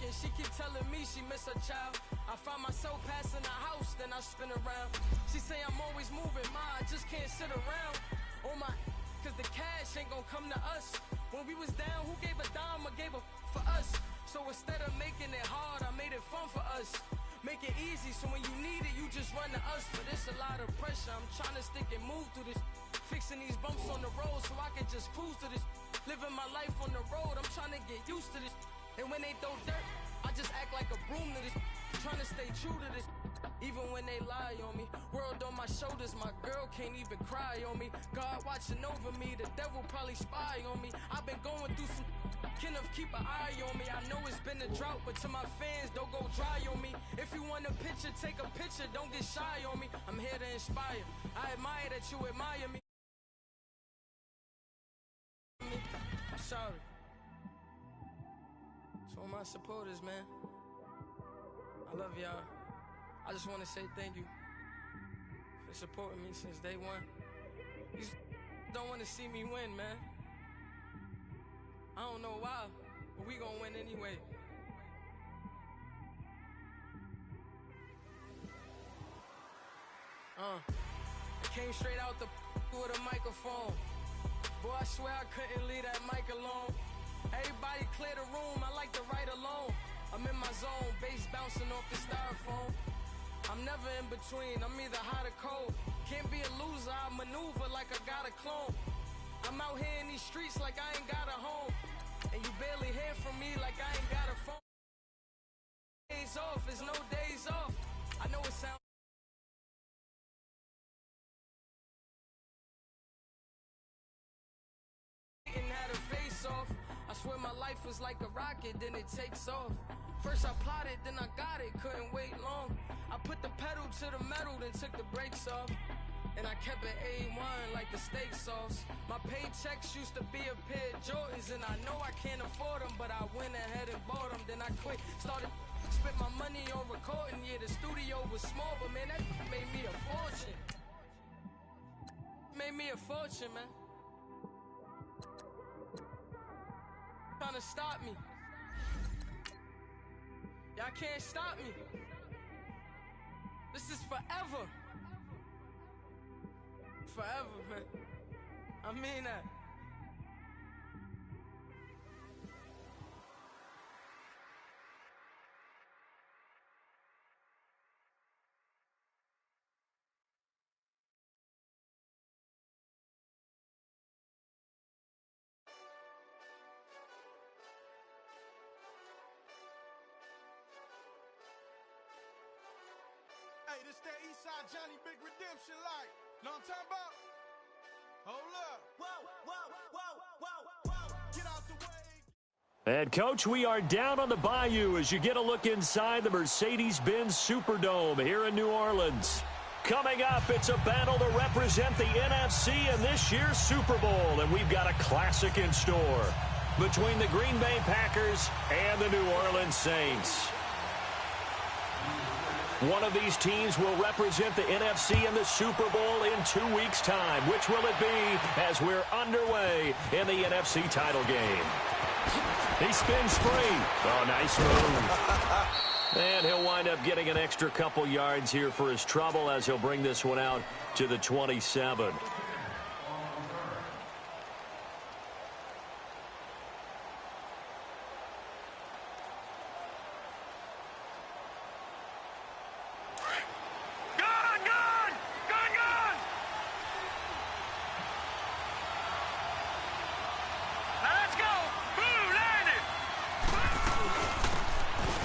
heartbroken. She keep telling me she miss her child. I find myself passing the house, then I spin around. She say I'm always moving, I just can't sit around. On my, cause the cash ain't gonna come to us. When we was down, who gave a dime or gave a for us? So instead of making it hard, I made it fun for us. Make it easy, so when you need it, you just run to us. But it's a lot of pressure, I'm trying to stick and move through this. Fixing these bumps on the road so I can just cruise to this. Living my life on the road, I'm trying to get used to this. And when they throw dirt, I just act like a broom to this. Trying to stay true to this, even when they lie on me. World on my shoulders, my girl can't even cry on me. God watching over me, the devil probably spy on me. I've been going through some, Kenneth keep an eye on me. I know it's been a drought, but to my fans, don't go dry on me. If you want a picture, take a picture, don't get shy on me. I'm here to inspire, I admire that you admire me. I'm sorry. To all my supporters, man, I love y'all. I just want to say thank you for supporting me since day one. You don't want to see me win, man. I don't know why, but we gonna win anyway. I came straight out the with a microphone. Boy, I swear I couldn't leave that mic alone. Everybody clear the room, I like to write alone. I'm in my zone, bass bouncing off the styrofoam. I'm never in between, I'm either hot or cold. Can't be a loser, I maneuver like I got a clone. I'm out here in these streets like I ain't got a home. And you barely hear from me like I ain't got a phone. Days off, there's no days off. I know it sounds had a face off. I swear my life was like a rocket, then it takes off. First I plotted, then I got it, couldn't wait long. I put the pedal to the metal, then took the brakes off. And I kept it A1 like the steak sauce. My paychecks used to be a pair of Jordans, and I know I can't afford them, but I went ahead and bought them. Then I quit, started spent my money on recording. Yeah, the studio was small, but man, that made me a fortune. Made me a fortune, man. Trying to stop me. Y'all can't stop me. This is forever. Forever, man. I mean that. Hey, this that Eastside Johnny Big Redemption like. Know what I'm talking about? Hold up. Whoa, whoa, whoa, whoa, whoa. Get out the way. And, Coach, we are down on the Bayou as you get a look inside the Mercedes-Benz Superdome here in New Orleans. Coming up, it's a battle to represent the NFC in this year's Super Bowl, and we've got a classic in store between the Green Bay Packers and the New Orleans Saints. One of these teams will represent the NFC in the Super Bowl in 2 weeks' time. Which will it be as we're underway in the NFC title game? He spins free. Oh, nice move. And he'll wind up getting an extra couple yards here for his trouble as he'll bring this one out to the 27.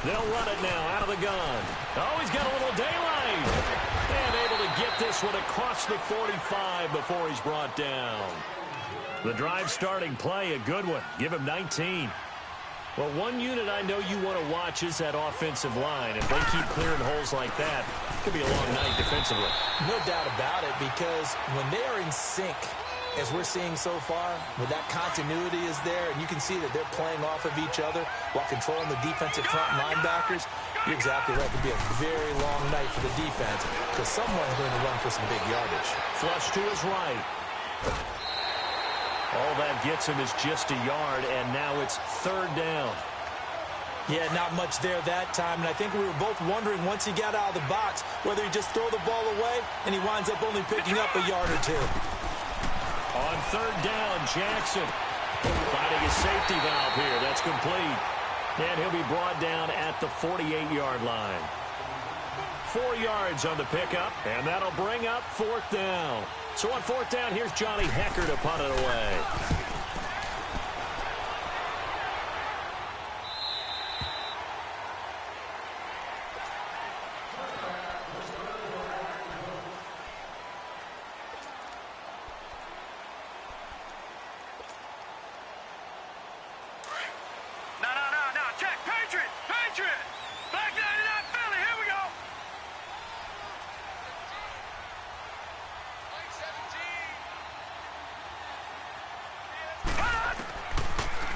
They'll run it now out of the gun. Oh, he's got a little daylight. And able to get this one across the 45 before he's brought down. The drive starting play, a good one. Give him 19. Well, one unit I know you want to watch is that offensive line. If they keep clearing holes like that, it could be a long night defensively. No doubt about it, because when they are in sync, as we're seeing so far, where that continuity is there, and you can see that they're playing off of each other while controlling the defensive front linebackers, you're exactly right. It could be a very long night for the defense because someone's going to run for some big yardage. Flush to his right. All that gets him is just a yard, and now it's third down. Yeah, not much there that time, and I think we were both wondering once he got out of the box whether he'd just throw the ball away, and he winds up only picking up a yard or two. On third down, Jackson finding a safety valve here. That's complete. And he'll be brought down at the 48-yard line. 4 yards on the pickup, and that'll bring up fourth down. So on fourth down, here's Johnny Hecker to punt it away.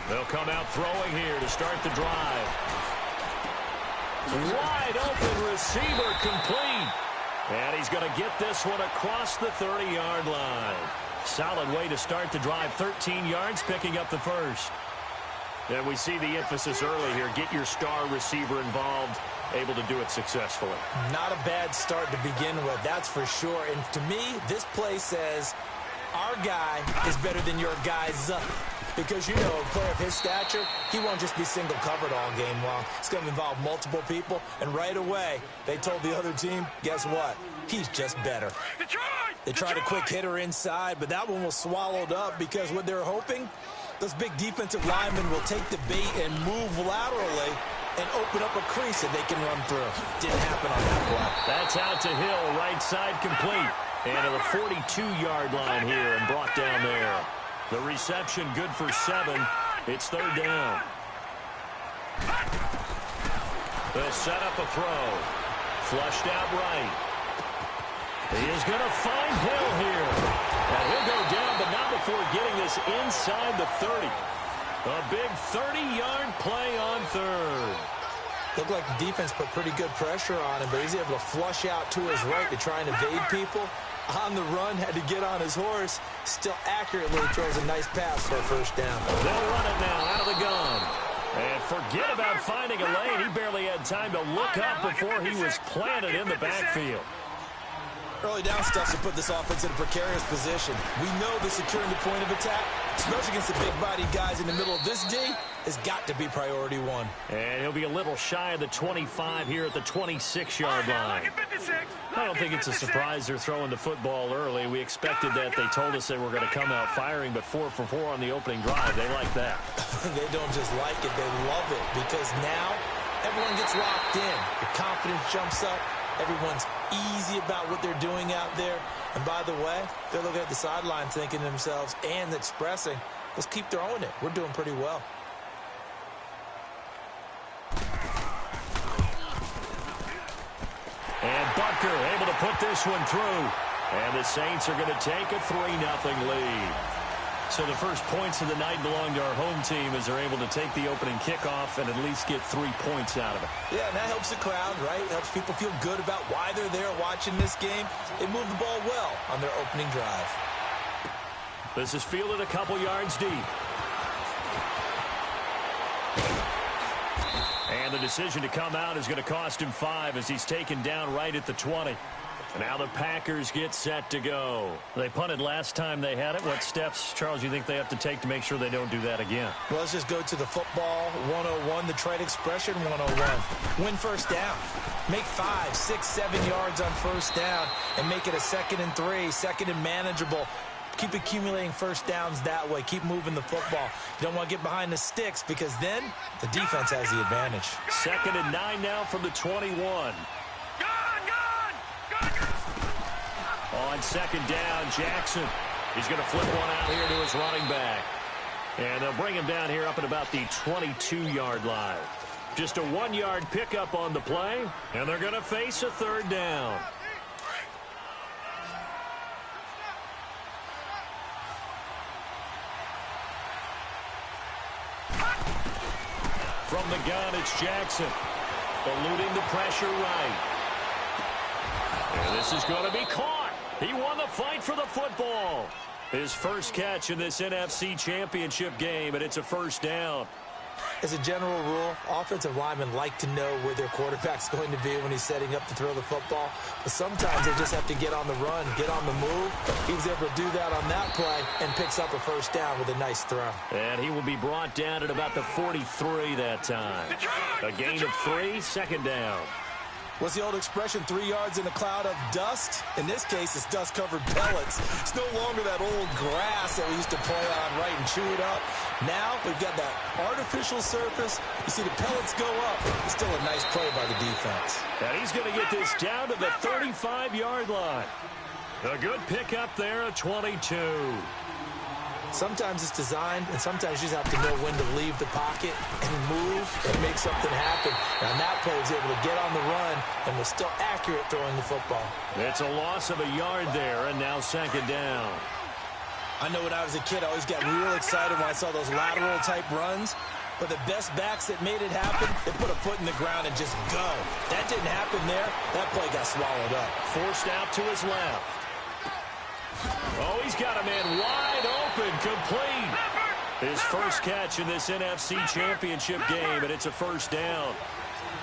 They'll come out throwing here to start the drive. Wide open receiver complete. And he's going to get this one across the 30-yard line. Solid way to start the drive. 13 yards, picking up the first. And we see the emphasis early here. Get your star receiver involved. Able to do it successfully. Not a bad start to begin with, that's for sure. And to me, this play says our guy is better than your guy's up. Because, you know, a player of his stature, he won't just be single covered all game long. It's going to involve multiple people. And right away, they told the other team, guess what? He's just better. They tried a quick hitter inside, but that one was swallowed up because what they're hoping, those big defensive linemen will take the bait and move laterally and open up a crease that they can run through. Didn't happen on that play. That's out to Hill, right side complete. And to the 42-yard line here and brought down there. The reception good for 7. It's third down. They'll set up a throw. Flushed out right. He is going to find Hill here. And he'll go down, but not before getting this inside the 30. A big 30-yard play on third. Looked like the defense put pretty good pressure on him, but he's able to flush out to his right to try and evade people. On the run, had to get on his horse. Still accurately throws a nice pass for a first down. They'll run it now out of the gun. And forget about finding a lane. He barely had time to look up before he was planted in the backfield. Early down stuff to put this offense in a precarious position. We know the securing the point of attack, especially against the big-bodied guys in the middle of this D, has got to be priority one. And he'll be a little shy of the 25 here at the 26-yard line. I don't think it's a surprise they're throwing the football early. We expected that. They told us they were going to come out firing, but 4 for 4 on the opening drive. They like that. They don't just like it, they love it, because now everyone gets locked in. The confidence jumps up. Everyone's easy about what they're doing out there. And by the way, they're looking at the sideline thinking to themselves and expressing, let's keep throwing it. We're doing pretty well. And Butker able to put this one through. And the Saints are going to take a 3-0 lead. So the first points of the night belong to our home team as they're able to take the opening kickoff and at least get 3 points out of it. Yeah, and that helps the crowd, right? Helps people feel good about why they're there watching this game. They move the ball well on their opening drive. This is fielded a couple yards deep. And the decision to come out is going to cost him 5 as he's taken down right at the 20. Now the Packers get set to go. They punted last time they had it. What steps, Charles, you think they have to take to make sure they don't do that again? Well, let's just go to the football 101, the trade expression 101. Win first down. Make 5, 6, 7 yards on first down and make it a 2nd and 3, 2nd and manageable. Keep accumulating first downs that way. Keep moving the football. You don't want to get behind the sticks because then the defense has the advantage. 2nd and 9 now from the 21. On 2nd down, Jackson. He's going to flip one out here to his running back. And they'll bring him down here up at about the 22-yard line. Just a 1-yard pickup on the play, and they're going to face a 3rd down. From the gun, it's Jackson. Eluding the pressure right. And this is going to be caught. He won the fight for the football. His first catch in this NFC Championship game, and it's a first down. As a general rule, offensive linemen like to know where their quarterback's going to be when he's setting up to throw the football. But sometimes they just have to get on the run, get on the move. He was able to do that on that play and picks up a first down with a nice throw. And he will be brought down at about the 43 that time. A gain of 3, second down. What's the old expression, 3 yards in a cloud of dust? In this case, it's dust-covered pellets. It's no longer that old grass that we used to play on, right, and chew it up. Now we've got that artificial surface. You see the pellets go up. It's still a nice play by the defense. And he's going to get this down to the 35-yard line. A good pickup there, a 22. Sometimes it's designed, and sometimes you just have to know when to leave the pocket and move and make something happen. And on that play, he was able to get on the run and was still accurate throwing the football. It's a loss of a yard there, and now second down. I know when I was a kid, I always got real excited when I saw those lateral-type runs. But the best backs that made it happen, they put a foot in the ground and just go. That didn't happen there. That play got swallowed up. Forced out to his left. Oh, he's got a man wide open, complete. His first catch in this NFC Championship game, and it's a first down.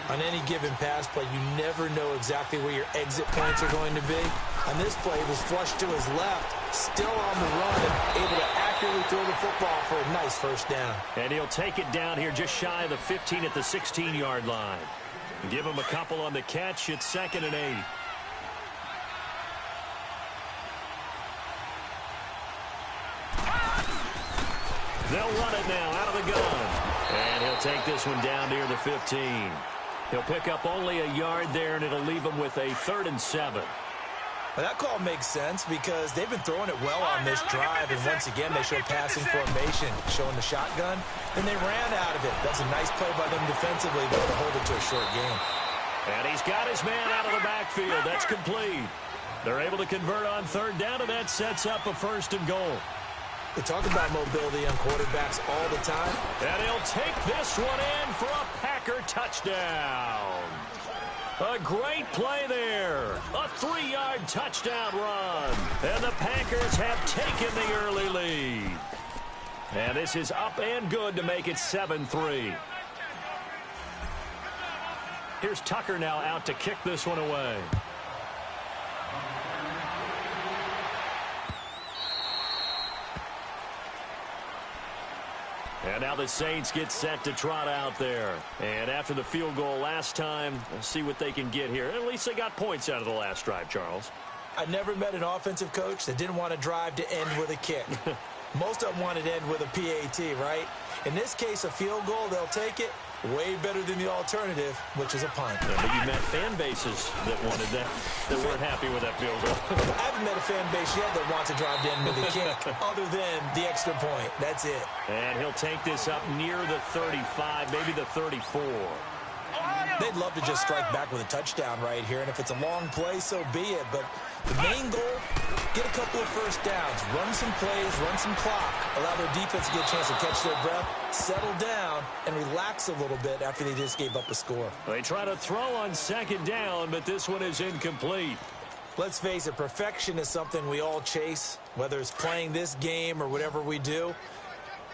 On any given pass play, you never know exactly where your exit points are going to be. On this play, he was flushed to his left, still on the run, and able to accurately throw the football for a nice first down. And he'll take it down here just shy of the 15 at the 16-yard line. Give him a couple on the catch. It's 2nd and 8. They'll run it now out of the gun. And he'll take this one down near the 15. He'll pick up only a yard there, and it'll leave him with a 3rd and 7. Well, that call makes sense because they've been throwing it well on this drive, and once again they show passing formation, showing the shotgun, and they ran out of it. That's a nice play by them defensively, though, to hold it to a short game. And he's got his man out of the backfield. That's complete. They're able to convert on 3rd down, and that sets up a 1st and goal. They talk about mobility on quarterbacks all the time. And he'll take this one in for a Packer touchdown. A great play there. A 3-yard touchdown run. And the Packers have taken the early lead. And this is up and good to make it 7-3. Here's Tucker now out to kick this one away. And now the Saints get set to trot out there. And after the field goal last time, we'll see what they can get here. At least they got points out of the last drive, Charles. I never met an offensive coach that didn't want to drive to end with a kick. Most of them wanted to end with a PAT, right? In this case, a field goal, they'll take it. Way better than the alternative, which is a punt. Yeah, but you met fan bases that wanted that weren't happy with that field goal. I haven't met a fan base yet that wants to drive to end with a kick, other than the extra point. That's it. And he'll take this up near the 35, maybe the 34. They'd love to just strike back with a touchdown right here, and if it's a long play, so be it. But the main goal, get a couple of first downs, run some plays, run some clock, allow their defense to get a chance to catch their breath, settle down, and relax a little bit after they just gave up a score. They try to throw on 2nd down, but this one is incomplete. Let's face it, perfection is something we all chase, whether it's playing this game or whatever we do.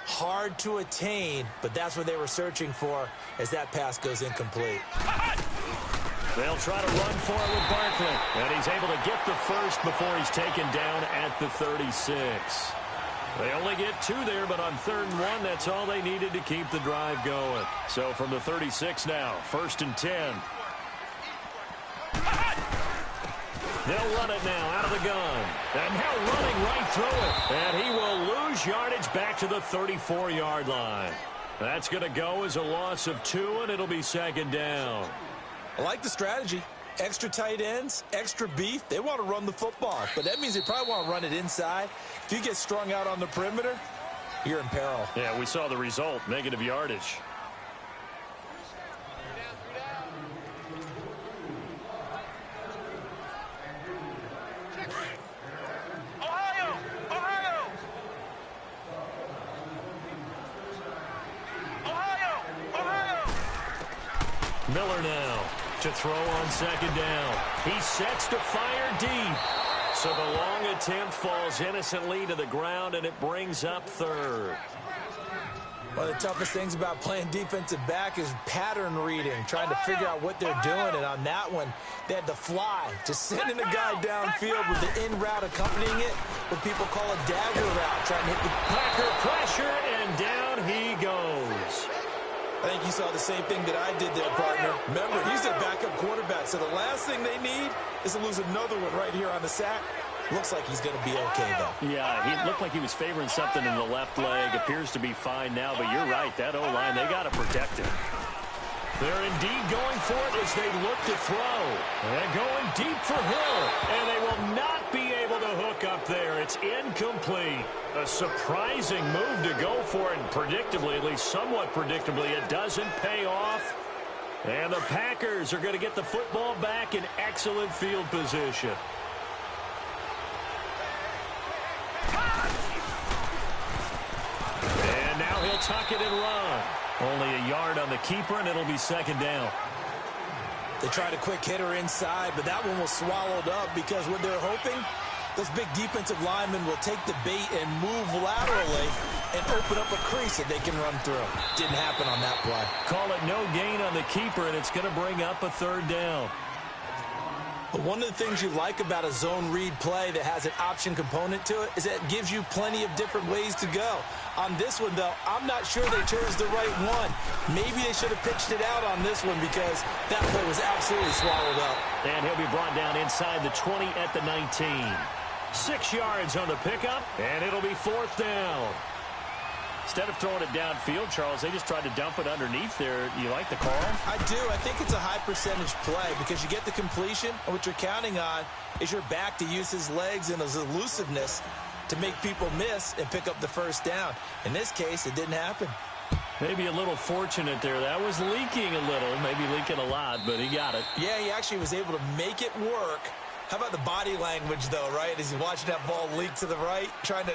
Hard to attain, but that's what they were searching for as that pass goes incomplete. They'll try to run for it with Barkley, and he's able to get the first before he's taken down at the 36. They only get 2 there, but on 3rd and 1, that's all they needed to keep the drive going. So from the 36 now, 1st and 10. They'll run it now out of the gun. And now running right through it. And he will lose yardage back to the 34-yard line. That's going to go as a loss of 2, and it'll be 2nd down. I like the strategy. Extra tight ends, extra beef. They want to run the football, but that means they probably want to run it inside. If you get strung out on the perimeter, you're in peril. Yeah, we saw the result, negative yardage. Miller now to throw on 2nd down. He sets to fire deep. So the long attempt falls innocently to the ground, and it brings up 3rd. One of the toughest things about playing defensive back is pattern reading, trying to figure out what they're doing. And on that one, they had to fly, just sending a guy downfield with the in route accompanying it, what people call a dagger route, trying to hit the Packer pressure, and down he goes. I think you saw the same thing that I did there, partner. Remember, he's a backup quarterback, so the last thing they need is to lose another one right here on the sack. Looks like he's going to be okay, though. Yeah, he looked like he was favoring something in the left leg. Appears to be fine now, but you're right. That O-line, they got to protect him. They're indeed going for it as they look to throw. They're going deep for Hill, and they will not be able to hook up there. It's incomplete. A surprising move to go for it, and predictably, at least somewhat predictably, it doesn't pay off. And the Packers are going to get the football back in excellent field position. And now he'll tuck it and run. Only a yard on the keeper, and it'll be second down. They tried a quick hitter inside, but that one was swallowed up because what they're hoping, those big defensive linemen will take the bait and move laterally and open up a crease that they can run through. Didn't happen on that play. Call it no gain on the keeper, and it's going to bring up a third down. But one of the things you like about a zone read play that has an option component to it is that it gives you plenty of different ways to go. On this one, though, I'm not sure they chose the right one. Maybe they should have pitched it out on this one because that play was absolutely swallowed up. And he'll be brought down inside the 20 at the 19. 6 yards on the pickup, and it'll be fourth down. Instead of throwing it downfield, Charles, they just tried to dump it underneath there. You like the call? I do. I think it's a high percentage play because you get the completion, and what you're counting on is your back to use his legs and his elusiveness to make people miss and pick up the first down. In this case, it didn't happen. Maybe a little fortunate there. That was leaking a little, maybe leaking a lot, but he got it. Yeah, he actually was able to make it work. How about the body language, though, right? As he's watching that ball leak to the right, trying to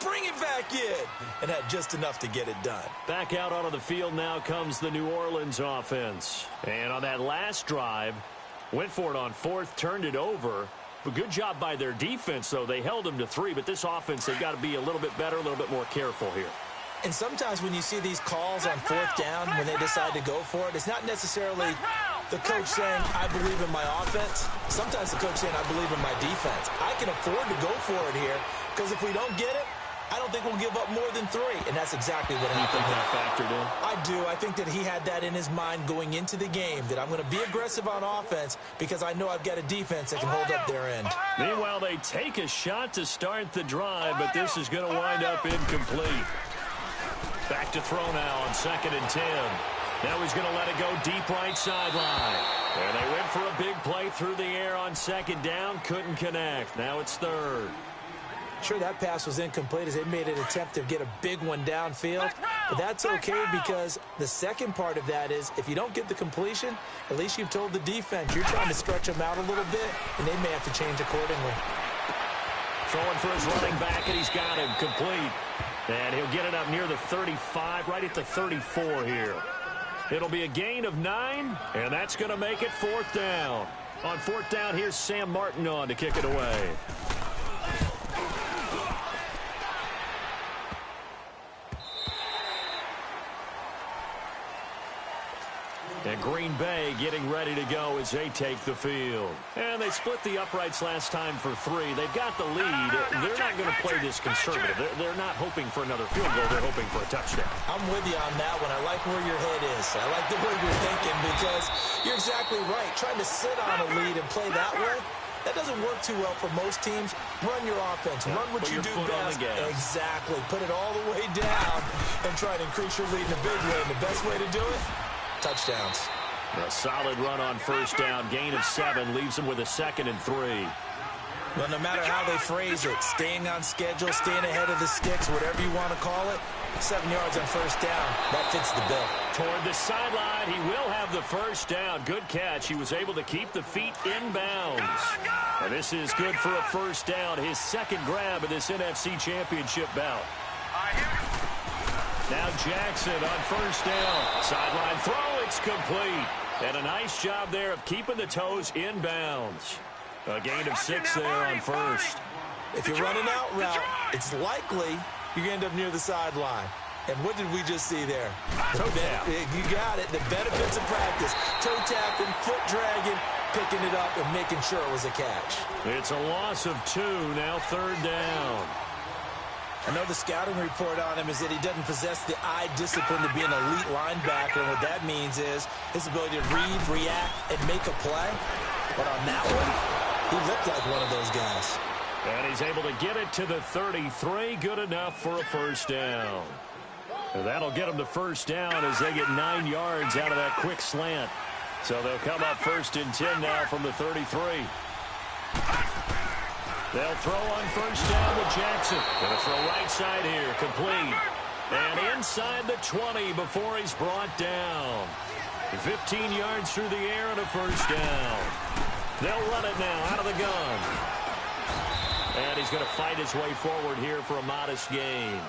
bring it back in, and had just enough to get it done. Back out onto the field now comes the New Orleans offense. And on that last drive, went for it on fourth, turned it over. But good job by their defense, though. They held them to 3, but this offense, they've got to be a little bit better, a little bit more careful here. And sometimes when you see these calls on fourth down, when they decide to go for it, it's not necessarily the coach saying, I believe in my offense. Sometimes the coach saying, I believe in my defense. I can afford to go for it here because if we don't get it, I don't think we'll give up more than 3, and that's exactly what happened. You think that factored in? I do. I think that he had that in his mind going into the game, that I'm going to be aggressive on offense because I know I've got a defense that can hold up their end. Meanwhile, they take a shot to start the drive, but this is going to wind up incomplete. Back to throw now on 2nd and 10. Now he's going to let it go deep right sideline. And they went for a big play through the air on 2nd down. Couldn't connect. Now it's 3rd. Sure, that pass was incomplete as they made an attempt to get a big one downfield. But that's okay because the second part of that is if you don't get the completion, at least you've told the defense you're trying to stretch them out a little bit, and they may have to change accordingly. Throwing for his running back, and he's got him complete. And he'll get it up near the 35, right at the 34 here. It'll be a gain of 9, and that's going to make it 4th down. On 4th down, here's Sam Martin on to kick it away. And Green Bay getting ready to go as they take the field. And they split the uprights last time for 3. They've got the lead. They're not going to play this conservative. They're not hoping for another field goal. They're hoping for a touchdown. I'm with you on that one. I like where your head is. I like the way you're thinking because you're exactly right. Trying to sit on a lead and play that way, that doesn't work too well for most teams. Run your offense. Run what you do best. Exactly. Put it all the way down and try to increase your lead in a big way. And the best way to do it, touchdowns. A solid run on 1st down. Gain of 7 leaves them with a 2nd and 3. Well, no matter how they phrase it, staying on schedule, staying ahead of the sticks, whatever you want to call it, 7 yards on 1st down. That fits the bill. Toward the sideline, he will have the 1st down. Good catch. He was able to keep the feet in bounds. And this is good for a 1st down. His 2nd grab of this NFC Championship bout. Now Jackson on 1st down. Sideline throw, it's complete. And a nice job there of keeping the toes in bounds. A gain of 6 there on 1st. If you're running out route, it's likely you're going to end up near the sideline. And what did we just see there? Toe tap. You got it. The benefits of practice. Toe tapping, foot dragging, picking it up, and making sure it was a catch. It's a loss of 2, now 3rd down. I know the scouting report on him is that he doesn't possess the eye discipline to be an elite linebacker. And what that means is his ability to read, react, and make a play. But on that one, he looked like one of those guys. And he's able to get it to the 33. Good enough for a 1st down. And that'll get them to 1st down as they get 9 yards out of that quick slant. So they'll come up 1st and 10 now from the 33. They'll throw on 1st down to Jackson. Going to throw right side here, complete. And inside the 20 before he's brought down. 15 yards through the air and a 1st down. They'll run it now out of the gun. And he's going to fight his way forward here for a modest gain.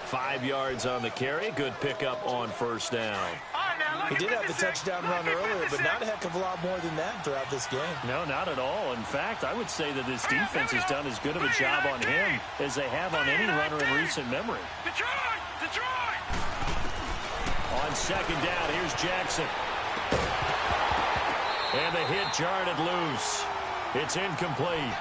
5 yards on the carry. Good pickup on 1st down. He did have the touchdown run earlier, but not a heck of a lot more than that throughout this game. No, not at all. In fact, I would say that this defense has done as good of a job on him as they have on any runner in recent memory. Detroit! On 2nd down, here's Jackson. And the hit jarred it loose. It's incomplete.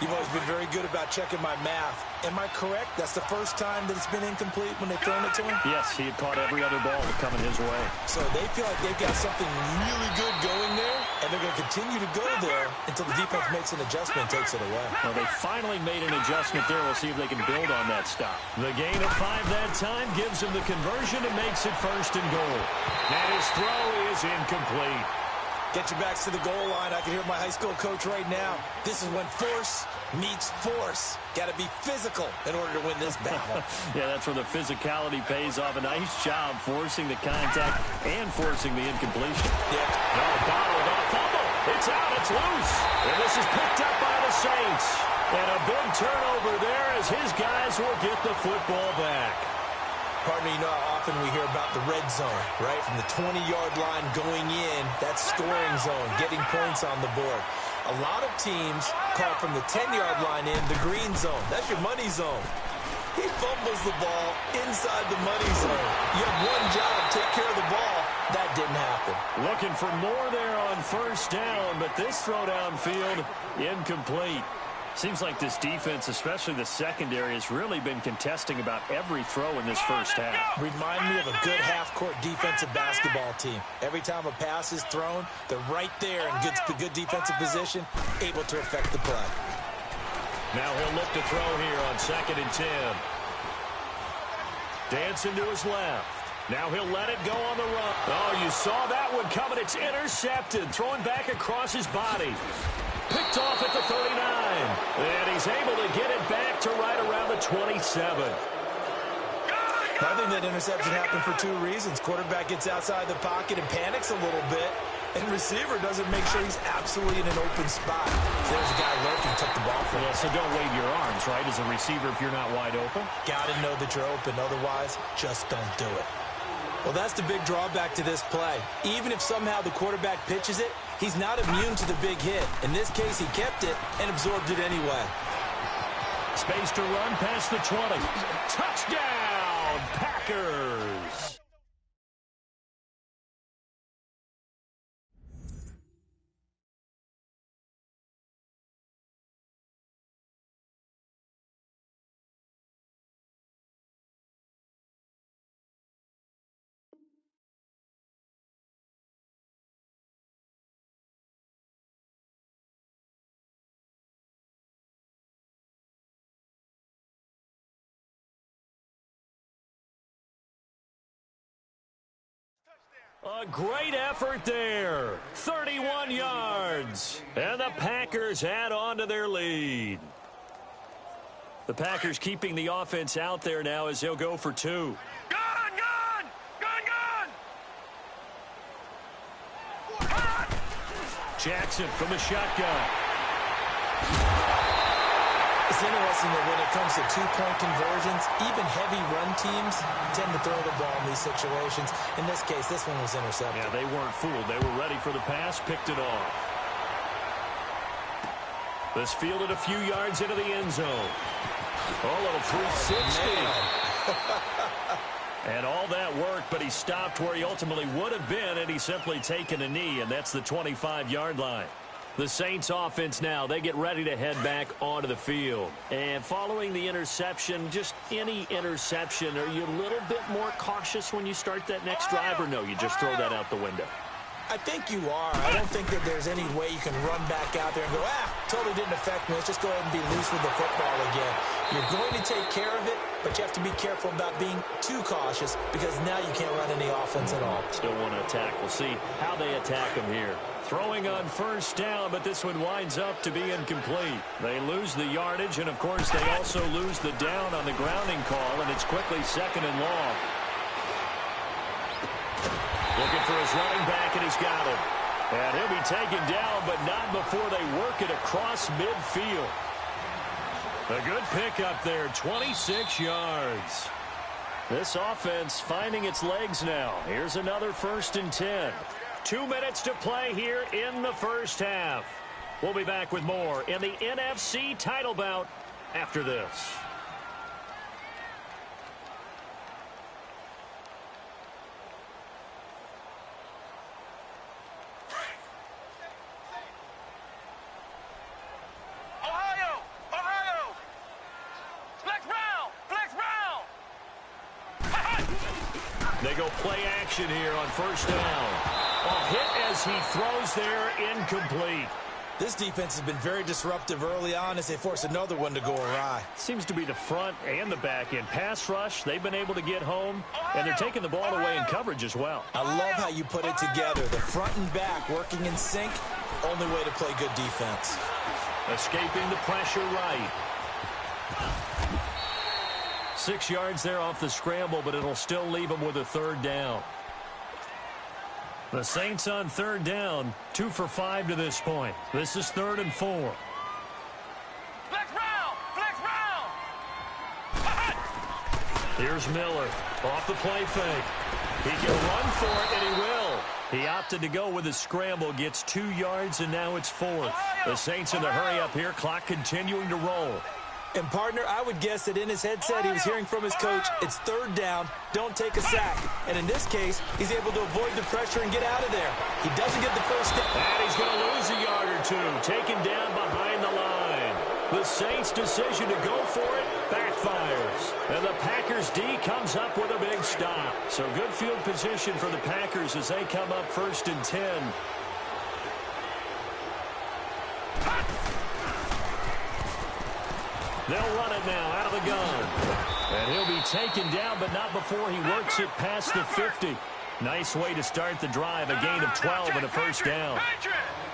You've always been very good about checking my math. Am I correct? That's the first time that it's been incomplete when they've thrown it to him? Yes, he had caught every other ball coming his way. So they feel like they've got something really good going there, and they're going to continue to go there until the defense makes an adjustment and takes it away. Well, they finally made an adjustment there. We'll see if they can build on that stop. The gain of 5 that time gives him the conversion and makes it 1st and goal. And his throw is incomplete. Get your backs to the goal line. I can hear my high school coach right now. This is when force meets force. Got to be physical in order to win this battle. Yeah, that's where the physicality pays off. A nice job forcing the contact and forcing the incompletion. Yeah. No, bottle, no fumble. It's out. It's loose. And this is picked up by the Saints. And a big turnover there as his guys will get the football back. Partner, you know how often we hear about the red zone, right? From the 20-yard line going in, that's scoring zone, getting points on the board. A lot of teams call from the 10-yard line in the green zone. That's your money zone. He fumbles the ball inside the money zone. You have one job, take care of the ball. That didn't happen. Looking for more there on 1st down, but this throw downfield incomplete. Seems like this defense, especially the secondary, has really been contesting about every throw in this 1st half. Remind me of a good half-court defensive basketball team. Every time a pass is thrown, they're right there in good defensive position, able to affect the play. Now he'll look to throw here on 2nd and 10. Dancing to his left. Now he'll let it go on the run. Oh, you saw that one coming. It's intercepted. Throwing back across his body. Picked off at the 39. And he's able to get it back to right around the 27. I think that interception happened for 2 reasons. Quarterback gets outside the pocket and panics a little bit. And receiver doesn't make sure he's absolutely in an open spot. So there's a guy lurking, took the ball from him. So don't wave your arms, right, as a receiver if you're not wide open? Got to know that you're open. Otherwise, just don't do it. Well, that's the big drawback to this play. Even if somehow the quarterback pitches it, he's not immune to the big hit. In this case, he kept it and absorbed it anyway. Space to run past the 20. Touchdown, Packers! A great effort there. 31 yards. And the Packers add on to their lead. The Packers keeping the offense out there now as they'll go for 2. Jackson from the shotgun. It's interesting that when it comes to 2-point conversions, even heavy run teams tend to throw the ball in these situations. In this case, this one was intercepted. Yeah, they weren't fooled. They were ready for the pass, picked it off. This fielded a few yards into the end zone. Oh, a little 360. And all that work, but he stopped where he ultimately would have been, and he's simply taken a knee, and that's the 25-yard line. The Saints offense now, they get ready to head back onto the field. And following the interception, just any interception, are you a little bit more cautious when you start that next drive, or no, you just throw that out the window? I think you are. I don't think that there's any way you can run back out there and go, totally didn't affect me. Let's just go ahead and be loose with the football again. You're going to take care of it, but you have to be careful about being too cautious because now you can't run any offense at all. Still want to attack. We'll see how they attack him here. Throwing on first down, but this one winds up to be incomplete. They lose the yardage, and, of course, they also lose the down on the grounding call, and it's quickly 2nd and long. Looking for his running back, and he's got him. And he'll be taken down, but not before they work it across midfield. A good pickup there, 26 yards. This offense finding its legs now. Here's another 1st and 10. 2 minutes to play here in the first half. We'll be back with more in the NFC title bout after this. They go play action here on first down. A hit as he throws there, incomplete. This defense has been very disruptive early on as they force another one to go awry. Seems to be the front and the back end. Pass rush, they've been able to get home, and they're taking the ball away in coverage as well. I love how you put it together. The front and back working in sync, only way to play good defense. Escaping the pressure right. 6 yards there off the scramble, but it'll still leave them with a 3rd down. The Saints on 3rd down, 2 for 5 to this point. This is 3rd and 4. Flex round! Flex round! Here's Miller off the play fake. He can run for it, and he will. He opted to go with a scramble, gets 2 yards, and now it's 4th. The Saints in the hurry up here, clock continuing to roll. And, partner, I would guess that in his headset he was hearing from his coach, it's 3rd down, don't take a sack. And in this case, he's able to avoid the pressure and get out of there. He doesn't get the first down. And he's going to lose a yard or 2, taken down behind the line. The Saints' decision to go for it backfires. And the Packers' D comes up with a big stop. So good field position for the Packers as they come up 1st and 10. They'll run it now out of the gun. And he'll be taken down, but not before he works it past the 50. Nice way to start the drive, a gain of 12 and a first down.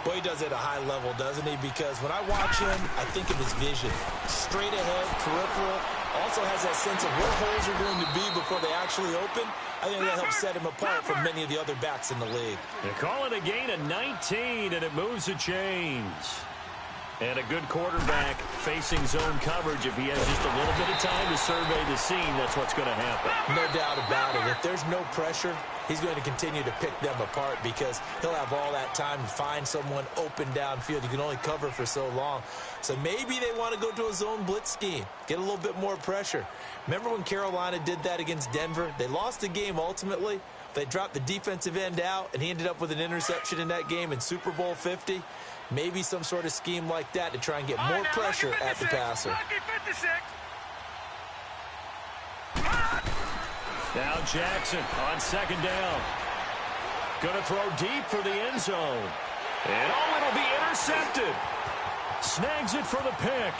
Boy, he does it at a high level, doesn't he? Because when I watch him, I think of his vision. Straight ahead, peripheral. Also has that sense of where holes are going to be before they actually open. I think that helps set him apart from many of the other backs in the league. They call it a gain of 19, and it moves the chains. And a good quarterback facing zone coverage. If he has just a little bit of time to survey the scene, that's what's going to happen. No doubt about it. If there's no pressure, he's going to continue to pick them apart because he'll have all that time to find someone open downfield. You can only cover for so long. So maybe they want to go to a zone blitz scheme, get a little bit more pressure. Remember when Carolina did that against Denver? They lost the game ultimately. They dropped the defensive end out, and he ended up with an interception in that game in Super Bowl 50. Maybe some sort of scheme like that to try and get more pressure at the passer. Now Jackson on 2nd down. Going to throw deep for the end zone. And it'll be intercepted. Snags it for the pick.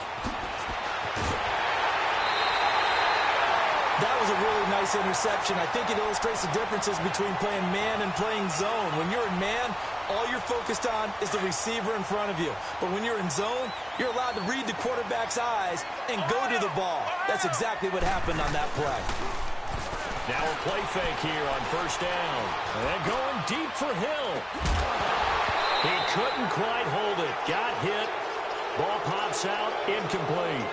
That was a really nice interception. I think it illustrates the differences between playing man and playing zone. When you're in man, all you're focused on is the receiver in front of you. But when you're in zone, you're allowed to read the quarterback's eyes and go to the ball. That's exactly what happened on that play. Now a play fake here on 1st down. And going deep for Hill. He couldn't quite hold it. Got hit. Ball pops out. Incomplete.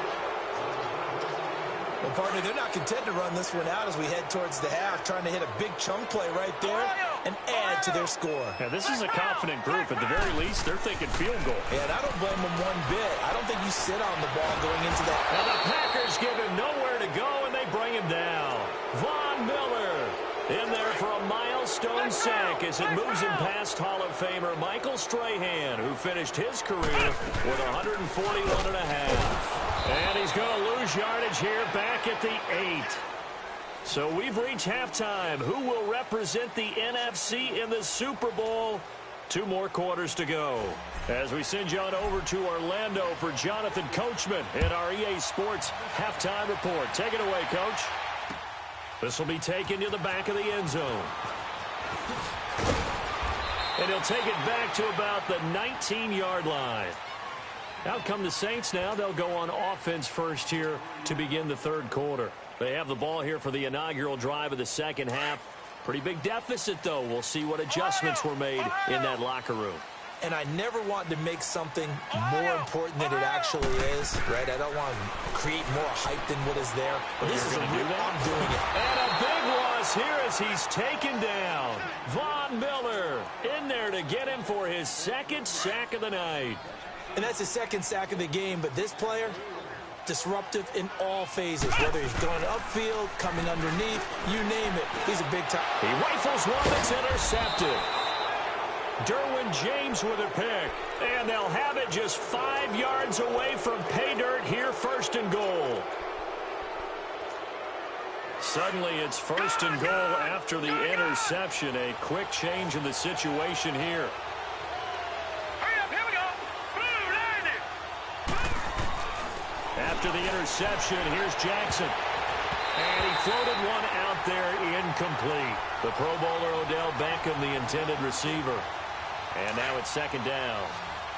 Well, partner, they're not content to run this one out as we head towards the half, trying to hit a big chunk play right there and add to their score. Yeah, this is a confident group. At the very least, they're thinking field goal. Yeah, and I don't blame them one bit. I don't think you sit on the ball going into that. And the Packers give him nowhere to go, and they bring bring him down. Von Miller in there for a milestone sack as it moves him past Hall of Famer Michael Strahan, who finished his career with 141.5. And he's going to lose yardage here back at the 8. So we've reached halftime. Who will represent the NFC in the Super Bowl? 2 more quarters to go. As we send you on over to Orlando for Jonathan Coachman in our EA Sports Halftime Report. Take it away, Coach. This will be taken to the back of the end zone. And he'll take it back to about the 19-yard line. Out come the Saints now. They'll go on offense first here to begin the third quarter. They have the ball here for the inaugural drive of the second half. Pretty big deficit, though. We'll see what adjustments were made in that locker room. And I never want to make something more important than it actually is, right? I don't want to create more hype than what is there. But this is I'm doing it. And a big loss here as he's taken down. Von Miller in there to get him for his second sack of the night. And that's his second sack of the game, but this player, disruptive in all phases, whether he's going upfield, coming underneath, you name it. He's a big time. He rifles one that's intercepted. Derwin James with a pick. And they'll have it just 5 yards away from pay dirt here, first and goal. Suddenly it's first and goal after the interception. A quick change in the situation here. After the interception, here's Jackson. And he floated one out there incomplete. The Pro Bowler Odell Beckham, the intended receiver. And now it's second down.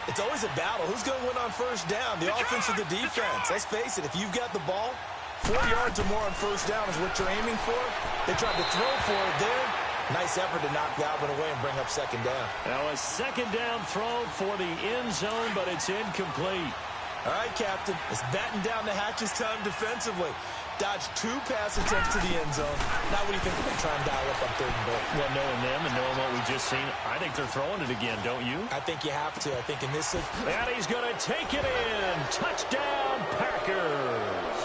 It's always a battle. Who's going to win on first down? The offense or the defense? Let's face it, if you've got the ball, 4 yards or more on first down is what you're aiming for. They tried to throw for it there. Nice effort to knock Galvin away and bring up second down. Now a second down throw for the end zone, but it's incomplete. All right, Captain. It's batten down the hatches time defensively. Dodged 2 pass attempts to the end zone. Now what do you think they're trying to dial up on third and goal? Well, knowing them and knowing what we've just seen, I think they're throwing it again, don't you? I think you have to. I think in this... And he's going to take it in. Touchdown, Packers.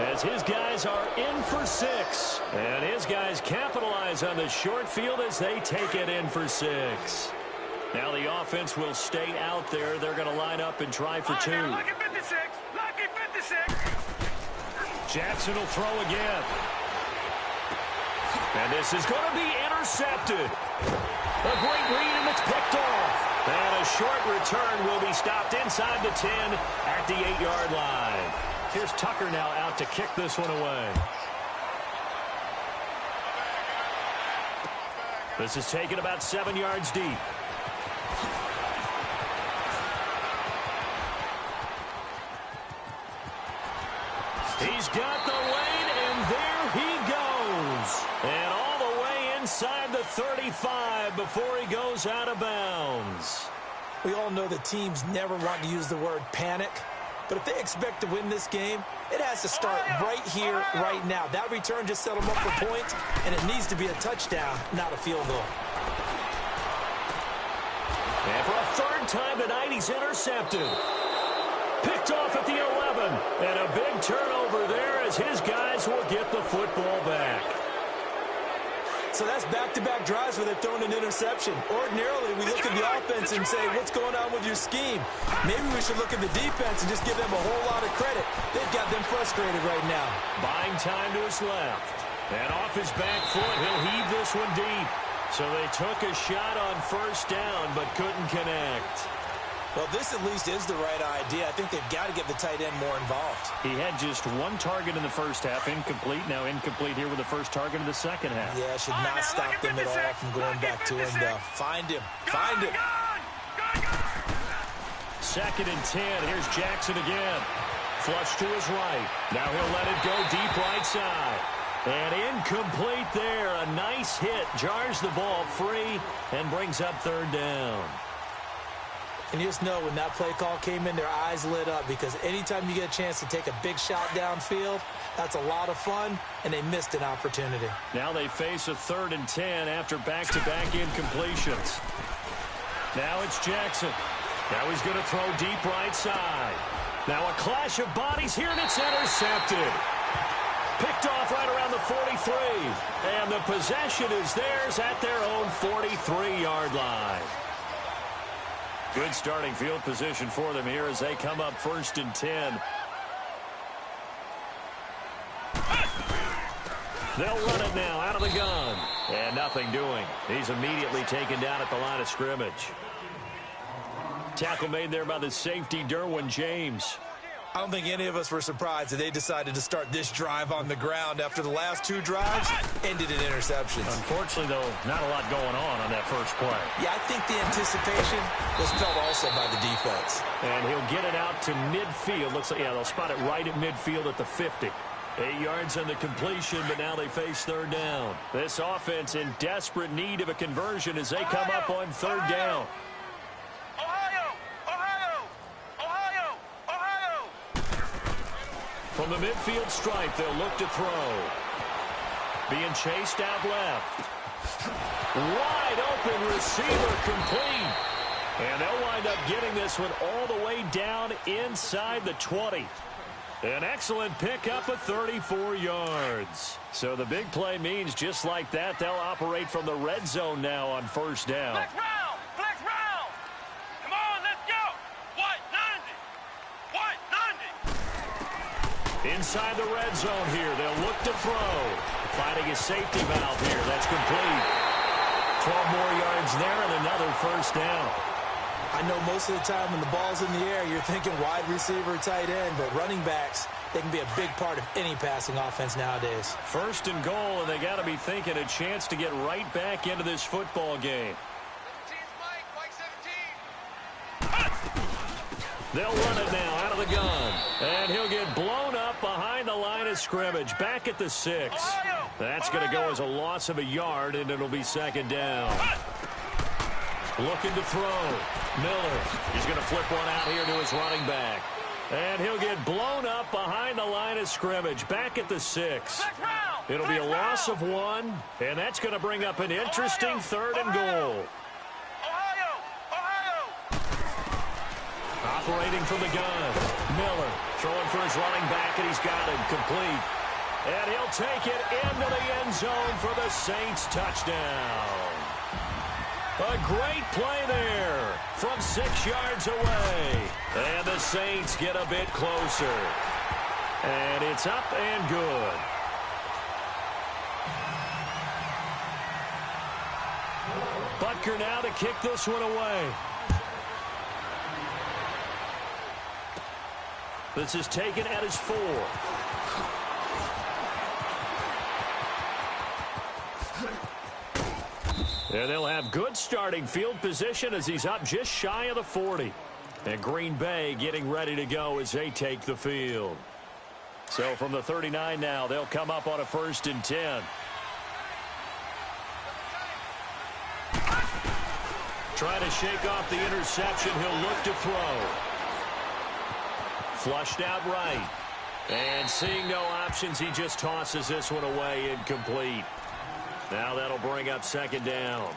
As his guys are in for 6. And his guys capitalize on the short field as they take it in for 6. Now the offense will stay out there. They're going to line up and try for 2. Lucky 56. Lucky 56. Jackson will throw again. And this is going to be intercepted. A great read, and it's picked off. And a short return will be stopped inside the 10 at the 8-yard line. Here's Tucker now out to kick this one away. This is taken about 7 yards deep. He's got the lane, and there he goes. And all the way inside the 35 before he goes out of bounds. We all know that teams never want to use the word panic. But if they expect to win this game, it has to start right here, right now. That return just set them up for points, and it needs to be a touchdown, not a field goal. And for a third time tonight, he's intercepted. Picked off at the 11. And a big turnover there as his guys will get the football back. So that's back-to-back drives where they've thrown an interception. Ordinarily, we look at the offense and say, what's going on with your scheme? Maybe we should look at the defense and just give them a whole lot of credit. They've got them frustrated right now. Buying time to his left. And off his back foot, he'll heave this one deep. So they took a shot on first down, but couldn't connect. Well, this at least is the right idea. I think they've got to get the tight end more involved. He had just 1 target in the first half, incomplete. Now incomplete here with the first target of the second half. Yeah, should not stop them at all from going back to him. Find him. Find him. Second and 10. Here's Jackson again. Flush to his right. Now he'll let it go deep right side. And incomplete there. A nice hit. Jars the ball free and brings up third down. And you just know when that play call came in, their eyes lit up, because anytime you get a chance to take a big shot downfield, that's a lot of fun, and they missed an opportunity. Now they face a 3rd and 10 after back-to-back incompletions. Now it's Jackson. Now he's going to throw deep right side. Now a clash of bodies here, and it's intercepted. Picked off right around the 43. And the possession is theirs at their own 43-yard line. Good starting field position for them here as they come up 1st and 10. They'll run it now out of the gun. And nothing doing. He's immediately taken down at the line of scrimmage. Tackle made there by the safety, Derwin James. I don't think any of us were surprised that they decided to start this drive on the ground after the last 2 drives ended in interceptions. Unfortunately, though, not a lot going on that first play. Yeah, I think the anticipation was felt also by the defense. And he'll get it out to midfield. Looks like, yeah, they'll spot it right at midfield at the 50. 8 yards on the completion, but now they face 3rd down. This offense in desperate need of a conversion as they come up on 3rd down. From the midfield stripe, they'll look to throw. Being chased out left. Wide open receiver complete. And they'll wind up getting this one all the way down inside the 20. An excellent pickup of 34 yards. So the big play means just like that, they'll operate from the red zone now on 1st down. Flex round! Flex round! Come on, let's go! White 90! White 90! Inside the red zone here, they'll look to throw. Finding a safety valve here, that's complete. 12 more yards there and another 1st down. I know most of the time when the ball's in the air, you're thinking wide receiver, tight end, but running backs, they can be a big part of any passing offense nowadays. 1st and goal, and they got to be thinking a chance to get right back into this football game. 17's Mike 17. They'll run it now out of the gun. And he'll get blown up behind the line of scrimmage, back at the 6. That's going to go as a loss of a yard, and it'll be 2nd down. Looking to throw. Miller. He's going to flip one out here to his running back. And he'll get blown up behind the line of scrimmage, back at the 6. It'll be a loss of 1, and that's going to bring up an interesting 3rd and goal. Operating from the gun. Miller throwing for his running back, and he's got him complete. And he'll take it into the end zone for the Saints touchdown. A great play there from 6 yards away. And the Saints get a bit closer. And it's up and good. Butker now to kick this one away. This is taken at his 4. And they'll have good starting field position as he's up just shy of the 40. And Green Bay getting ready to go as they take the field. So from the 39 now, they'll come up on a 1st and 10. Trying to shake off the interception. He'll look to throw. Flushed out right. And seeing no options, he just tosses this one away, incomplete. Now that'll bring up 2nd down.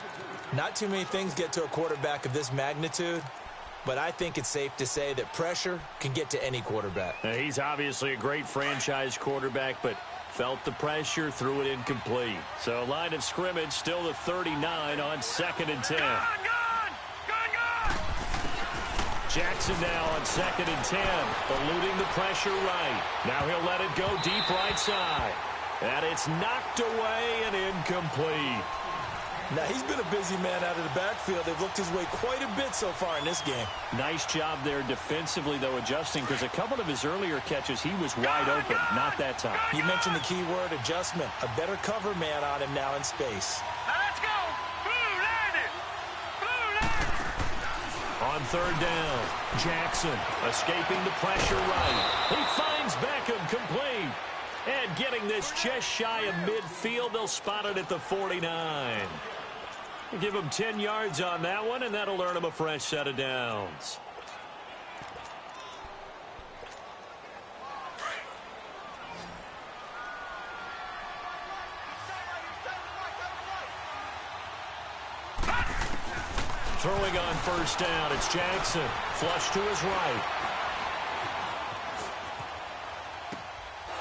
Not too many things get to a quarterback of this magnitude, but I think it's safe to say that pressure can get to any quarterback. Now, he's obviously a great franchise quarterback, but felt the pressure, threw it incomplete. So line of scrimmage still the 39 on 2nd and 10. Jackson now on 2nd and 10, eluding the pressure right. Now he'll let it go deep right side. And it's knocked away and incomplete. Now, he's been a busy man out of the backfield. They've looked his way quite a bit so far in this game. Nice job there defensively, though, adjusting, because a couple of his earlier catches, he was wide open. Not that time. You mentioned the key word, adjustment. A better cover man on him now in space. Now let's go. Blue landed. Blue landed. On 3rd down, Jackson escaping the pressure right. He finds Beckham complete. And getting this just shy of midfield, they'll spot it at the 49. Give him 10 yards on that one, and that'll earn him a fresh set of downs. Throwing on 1st down, it's Jackson. Flush to his right.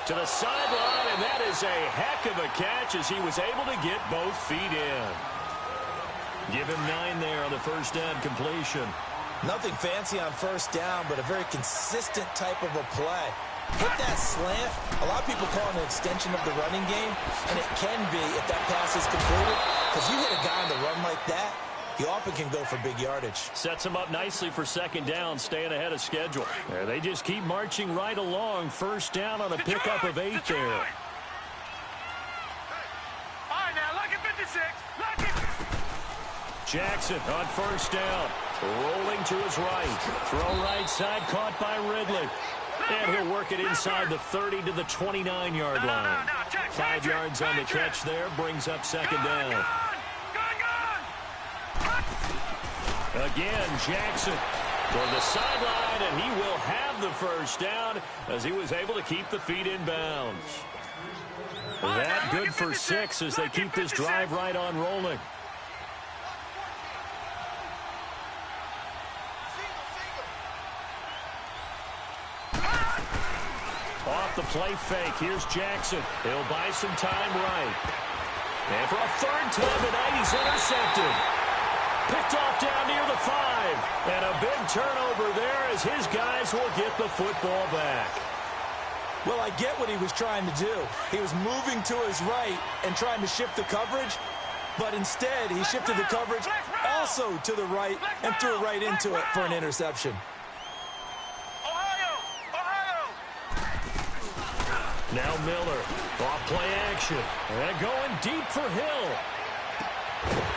To the sideline, and that is a heck of a catch as he was able to get both feet in. Give him 9 there on the first down completion. Nothing fancy on first down, but a very consistent type of a play. Hit that slant. A lot of people call it an extension of the running game, and it can be if that pass is completed, because you hit a guy on the run like that, he often can go for big yardage. Sets him up nicely for second down, staying ahead of schedule. There, they just keep marching right along. First down on a pickup of 8 there. All right, now, look at 56. Look at... Jackson on first down. Rolling to his right. Throw right side, caught by Ridley. And he'll work it inside the 30 to the 29-yard line. 5 yards on the catch there, brings up second down. Again, Jackson for the sideline, and he will have the first down as he was able to keep the feet in bounds. That good for 6 as they keep this drive right on rolling. Off the play fake, here's Jackson. He'll buy some time right. And for a third time tonight, he's intercepted. Picked off down near the 5. And a big turnover there as his guys will get the football back. Well, I get what he was trying to do. He was moving to his right and trying to shift the coverage, but instead he shifted the coverage also to the right and threw it right into it for an interception. Now Miller, off play action, and going deep for Hill.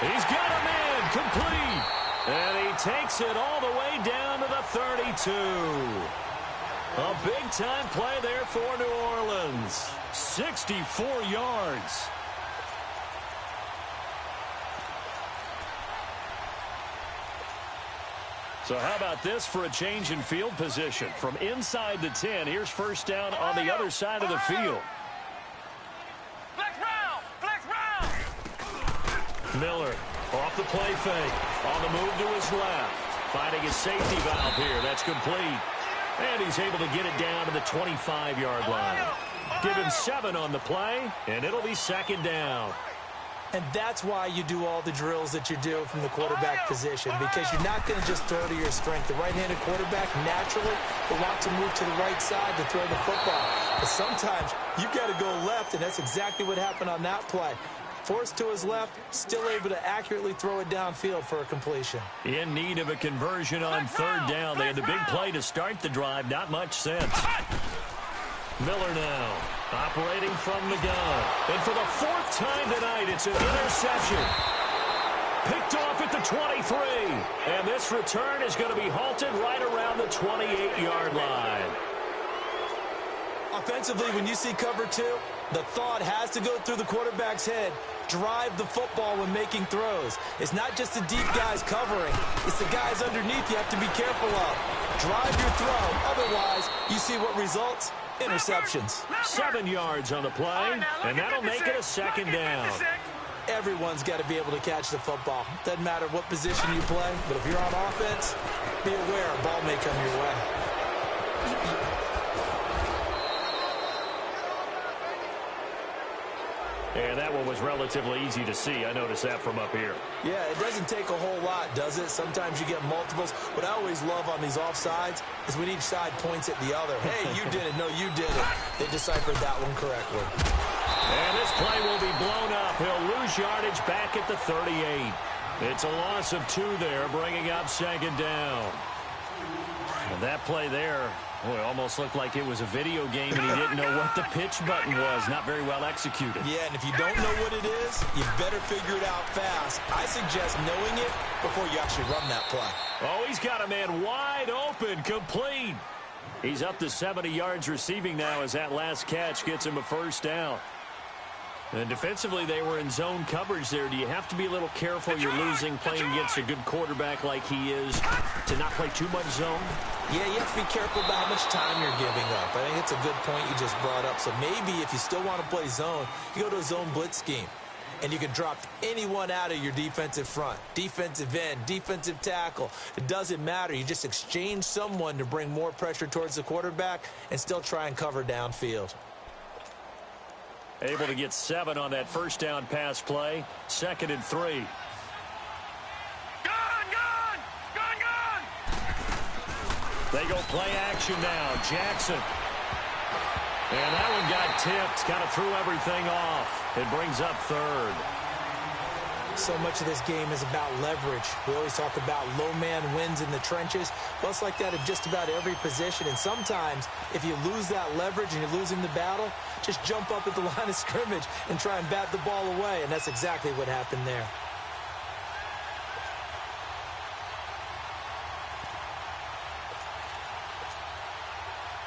He's got him in, complete, and he takes it all the way down to the 32. A big-time play there for New Orleans. 64 yards. So how about this for a change in field position? From inside the 10, here's first down on the other side of the field. Flex round! Flex round! Miller off the play fake. On the move to his left. Finding his safety valve here. That's complete. And he's able to get it down to the 25-yard line. Give him 7 on the play, and it'll be second down. And that's why you do all the drills that you do from the quarterback position, because you're not going to just throw to your strength. The right-handed quarterback naturally will want to move to the right side to throw the football. But sometimes you've got to go left, and that's exactly what happened on that play. Forced to his left, still able to accurately throw it downfield for a completion. In need of a conversion on third down. They had the big play to start the drive. Not much sense. Miller now operating from the gun. And for the 4th time tonight, it's an interception. Picked off at the 23. And this return is going to be halted right around the 28-yard line. Offensively, when you see cover 2, the thought has to go through the quarterback's head. Drive the football when making throws. It's not just the deep guys covering. It's the guys underneath you have to be careful of. Drive your throw. Otherwise, you see what results? Interceptions. 7 yards on the play, and that'll make it a second down. Everyone's got to be able to catch the football. Doesn't matter what position you play, but if you're on offense, be aware a ball may come your way. And that one was relatively easy to see. I noticed that from up here. Yeah, it doesn't take a whole lot, does it? Sometimes you get multiples. What I always love on these offsides is when each side points at the other. Hey, you did it. No, you did it. They deciphered that one correctly. And this play will be blown up. He'll lose yardage back at the 38. It's a loss of 2 there, bringing up second down. And that play there, boy, almost looked like it was a video game and he didn't know what the pitch button was. Not very well executed. Yeah, and if you don't know what it is, you better figure it out fast. I suggest knowing it before you actually run that play. Oh, he's got a man wide open, complete. He's up to 70 yards receiving now as that last catch gets him a first down. And defensively, they were in zone coverage there. Do you have to be a little careful? You're losing playing against a good quarterback like he is to not play too much zone? Yeah, you have to be careful about how much time you're giving up. I think it's a good point you just brought up. So maybe if you still want to play zone, you go to a zone blitz scheme. And you can drop anyone out of your defensive front. Defensive end, defensive tackle. It doesn't matter. You just exchange someone to bring more pressure towards the quarterback and still try and cover downfield. Able to get 7 on that first down pass play. 2nd and 3. Gun! They go play action now. Jackson. And that one got tipped. Kind of threw everything off. It brings up 3rd. So much of this game is about leverage. We always talk about low man wins in the trenches. Well, it's like that in just about every position. And sometimes, if you lose that leverage and you're losing the battle, just jump up at the line of scrimmage and try and bat the ball away. And that's exactly what happened there.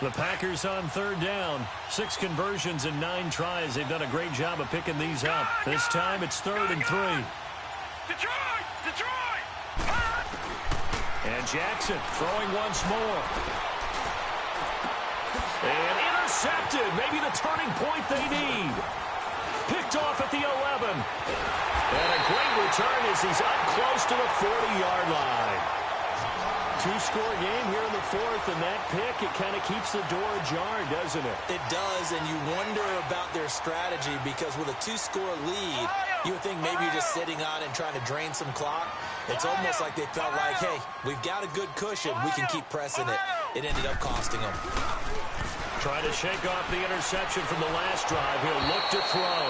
The Packers on 3rd down. 6 conversions in 9 tries. They've done a great job of picking these up. This time it's 3rd and 3. Detroit! And Jackson throwing once more. And intercepted. Maybe the turning point they need. Picked off at the 11. And a great return as he's up close to the 40-yard line. 2-score game here in the 4th, and that pick, it kind of keeps the door ajar, doesn't it? It does, and you wonder about their strategy because with a 2-score lead, you would think maybe you're just sitting on it and trying to drain some clock. It's almost like they felt like, hey, we've got a good cushion. We can keep pressing it. It ended up costing them. Trying to shake off the interception from the last drive. He'll look to throw.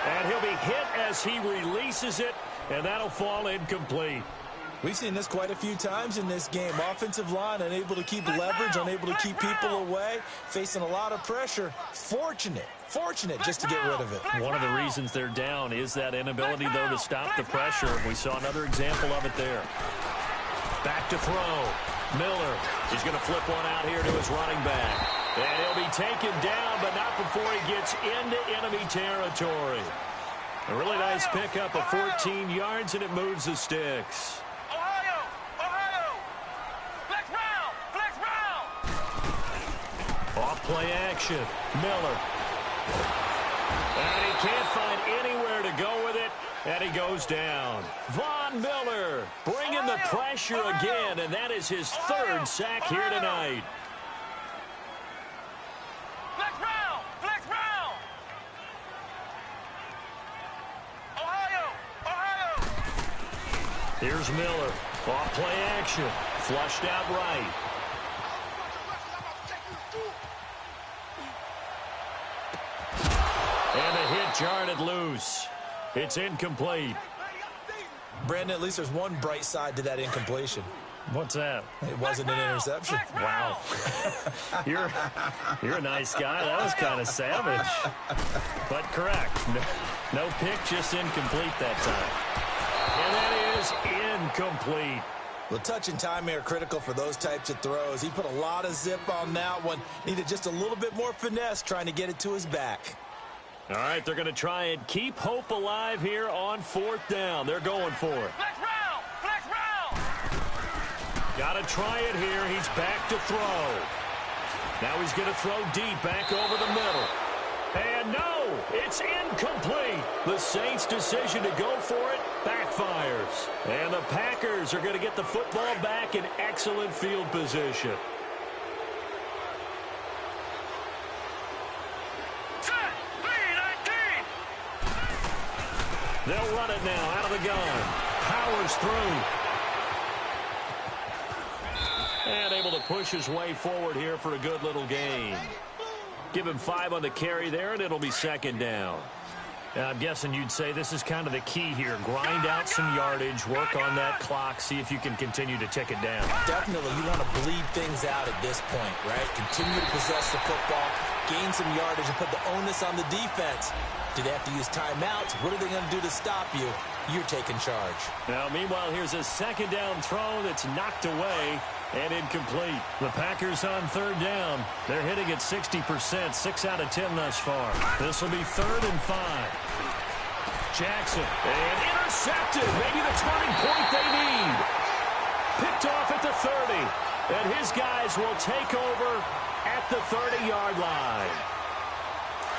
And he'll be hit as he releases it, and that'll fall incomplete. We've seen this quite a few times in this game. Offensive line unable to keep leverage, unable to keep people away, facing a lot of pressure. Fortunate just to get rid of it. One of the reasons they're down is that inability, though, to stop the pressure. We saw another example of it there. Back to throw. Miller. He's going to flip one out here to his running back. And he'll be taken down, but not before he gets into enemy territory. A really nice pickup of 14 yards, and it moves the sticks. Off play action. Miller. And he can't find anywhere to go with it, and he goes down. Von Miller bringing the pressure again, and that is his 3rd sack here tonight. Flex round! Ohio! Here's Miller. Off play action. Flushed out right. And a hit jarred it loose. It's incomplete. Brandon, at least there's one bright side to that incompletion. What's that? It wasn't an interception. Wow. You're a nice guy. That was kind of savage. But correct. No pick, just incomplete that time. And that is incomplete. Well, touch and time are critical for those types of throws. He put a lot of zip on that one. Needed just a little bit more finesse trying to get it to his back. All right, they're going to try and keep hope alive here on 4th down. They're going for it. Flex round! Got to try it here. He's back to throw. Now he's going to throw deep back over the middle. And no, it's incomplete. The Saints' decision to go for it backfires. And the Packers are going to get the football back in excellent field position. They'll run it now out of the gun. Powers through. And able to push his way forward here for a good little gain. Give him 5 on the carry there, and it'll be 2nd down. I'm guessing you'd say this is kind of the key here. Grind out some yardage, work on that clock, see if you can continue to tick it down. Definitely, you want to bleed things out at this point, right? Continue to possess the football, gain some yardage, and put the onus on the defense. Do they have to use timeouts? What are they going to do to stop you? You're taking charge. Now, meanwhile, here's a 2nd down throw that's knocked away and incomplete. The Packers on 3rd down. They're hitting at 60%, 6 out of 10 thus far. This will be 3rd and 5. Jackson, and intercepted. Maybe the turning point they need. Picked off at the 30. And his guys will take over at the 30-yard line.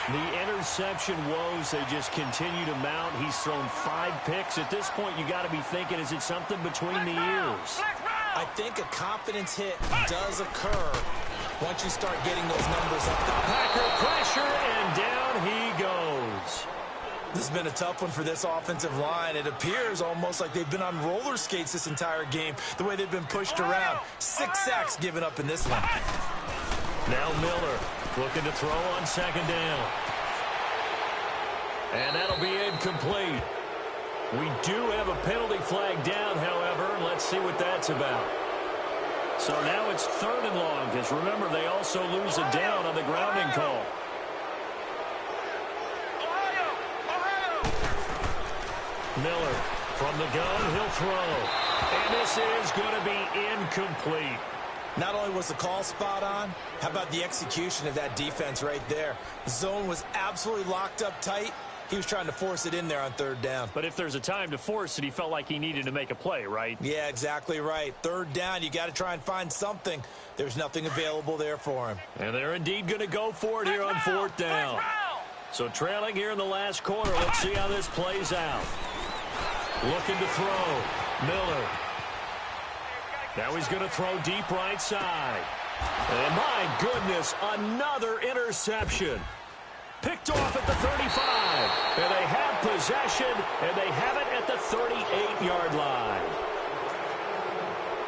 The interception woes, they just continue to mount. He's thrown 5 picks. At this point, you got to be thinking, is it something between the ears? I think a confidence hit does occur once you start getting those numbers up. Packer pressure, and down he goes. This has been a tough one for this offensive line. It appears almost like they've been on roller skates this entire game, the way they've been pushed around. 6 sacks given up in this one. Now Miller looking to throw on second down. And that'll be incomplete. We do have a penalty flag down, however. Let's see what that's about. So now it's 3rd and long, because remember, they also lose a down on the grounding call. Miller from the gun, he'll throw. And this is going to be incomplete. Not only was the call spot on, how about the execution of that defense right there? The zone was absolutely locked up tight. He was trying to force it in there on 3rd down. But if there's a time to force it, he felt like he needed to make a play, right? Yeah, exactly right. 3rd down, you got to try and find something. There's nothing available there for him. And they're indeed going to go for it here on 4th down. So trailing here in the last quarter. Let's see how this plays out. Looking to throw. Miller. Now he's going to throw deep right side. And my goodness, another interception. Picked off at the 35. And they have possession, and they have it at the 38-yard line.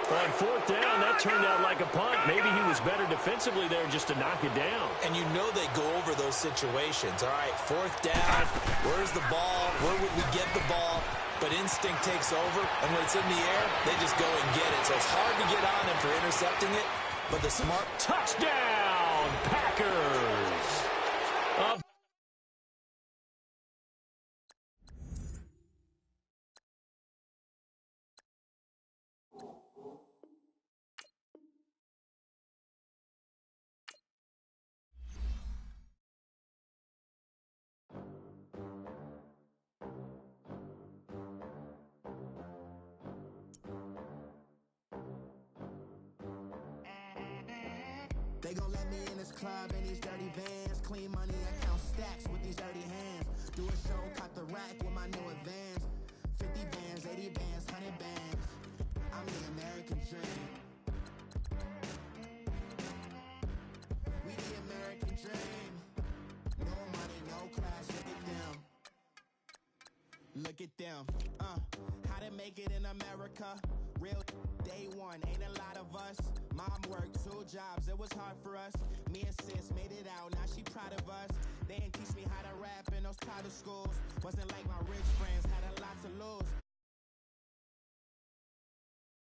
On 4th down, that turned out like a punt. Maybe he was better defensively there just to knock it down. And you know they go over those situations. All right, 4th down, where's the ball? Where would we get the ball? But instinct takes over, and when it's in the air, they just go and get it. So it's hard to get on him for intercepting it, but the smart... Touchdown, Packers! They gon' let me in this club in these dirty vans. Clean money, I count stacks with these dirty hands. Do a show, cut the rack with my new advance. 50 bands, 80 bands, 100 bands. I'm the American dream. We the American dream. No money, no class, look at them. Look at them. How to make it in America? Real day one, ain't a lot of us. Mom worked 2 jobs, it was hard for us. Me and sis made it out, now she proud of us. They didn't teach me how to rap in those private schools. Wasn't like my rich friends, had a lot to lose.